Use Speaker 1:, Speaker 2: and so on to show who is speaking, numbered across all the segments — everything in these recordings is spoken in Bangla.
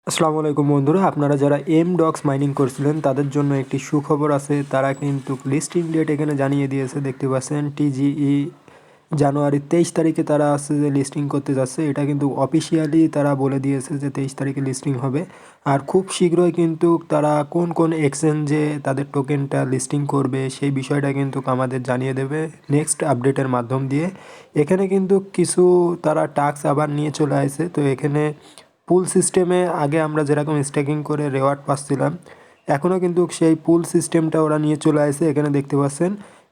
Speaker 1: আসসালামু আলাইকুম বন্ধুরা, আপনারা যারা ডক্স মাইনিং করছিলেন তাদের জন্য একটি সুখবর আছে। তারা কিন্তু লিস্টিং ডেট এখানে জানিয়ে দিয়েছে, দেখতে পাচ্ছেন টিজিই জানুয়ারি 23 তারিখে তারা আছে যে লিস্টিং করতে যাচ্ছে। এটা কিন্তু অফিসিয়ালি তারা বলে দিয়েছে যে 23 তারিখে লিস্টিং হবে। আর খুব শীঘ্রই কিন্তু তারা কোন কোন এক্সচেঞ্জে তাদের টোকেনটা লিস্টিং করবে সেই বিষয়টা কিন্তু আমাদের জানিয়ে দেবে নেক্সট আপডেটের মাধ্যম দিয়ে। এখানে কিন্তু কিছু তারা টাস্ক আবার নিয়ে চলে আসে। তো এখানে পুল সিস্টেমে আগে আমরা যেরকম স্ট্যাকিং করে রেওয়ার্ড পাচ্ছিলাম, এখনও কিন্তু সেই পুল সিস্টেমটা ওরা নিয়ে চলে আসে। এখানে দেখতে পাচ্ছেন,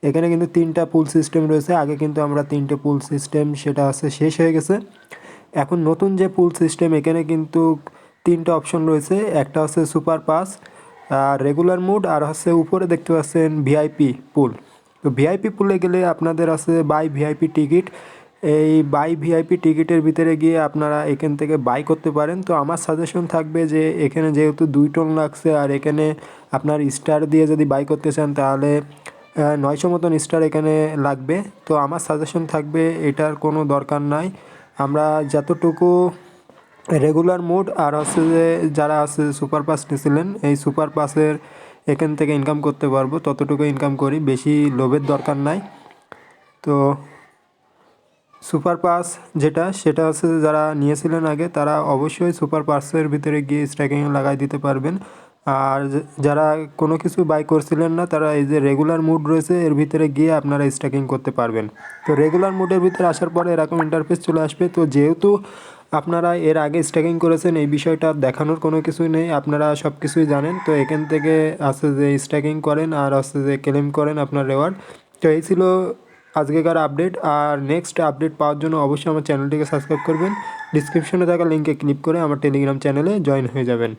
Speaker 1: এখানে কিন্তু 3টা পুল সিস্টেম রয়েছে। আগে কিন্তু আমরা 3টে পুল সিস্টেম সেটা আছে শেষ হয়ে গেছে। এখন নতুন যে পুল সিস্টেম, এখানে কিন্তু 3টা অপশন রয়েছে। একটা হচ্ছে সুপার পাস, রেগুলার মুড, আর হচ্ছে উপরে দেখতে পাচ্ছেন ভিআইপি পুল। তো ভিআইপি পুলে গেলে আপনাদের আছে বাই ভিআইপি টিকিট। এই বাই ভিআইপি টিকিটের ভিতরে গিয়ে আপনারা এখান থেকে বাই করতে পারেন। তো আমার সাজেশন থাকবে যে এখানে যেহেতু 2 টোন লাগছে, আর এখানে আপনার স্টার দিয়ে যদি বাই করতে চান তাহলে 900 মতন স্টার এখানে লাগবে। তো আমার সাজেশন থাকবে এটার কোনো দরকার নাই। আমরা যতটুকু রেগুলার মোড আর হচ্ছে যে যারা আছে সুপার পাস নিয়েছিলেন, এই সুপার পাসের এখান থেকে ইনকাম করতে পারবো, ততটুকু ইনকাম করি, বেশি লোভের দরকার নাই। তো সুপার পাস যেটা সেটা হচ্ছে যারা নিয়েছিলেন আগে তারা অবশ্যই সুপার পাসের ভিতরে গিয়ে স্ট্যাকিং লাগাই দিতে পারবেন। আর যারা কোনো কিছু বাই করছিলেন না তারা এই যে রেগুলার মুড রয়েছে এর ভিতরে গিয়ে আপনারা স্ট্যাকিং করতে পারবেন। তো রেগুলার মুডের ভিতরে আসার পরে এরকম ইন্টারফেস চলে আসবে। তো যেহেতু আপনারা এর আগে স্ট্যাকিং করেছেন, এই বিষয়টা দেখানোর কোনো কিছুই নেই, আপনারা সব কিছুই জানেন। তো এখান থেকে আছে যে স্ট্যাকিং করেন আর আছে যে ক্লেম করেন আপনার রেওয়ার্ড। তো এই ছিল আজকেকার আপডেট। আর নেক্সট আপডেট পাওয়ার জন্য অবশ্যই আমার চ্যানেলটিকে সাবস্ক্রাইব করবেন। ডিসক্রিপশনে থাকা লিঙ্কে ক্লিক করে আমার টেলিগ্রাম চ্যানেলে জয়েন হয়ে যাবেন।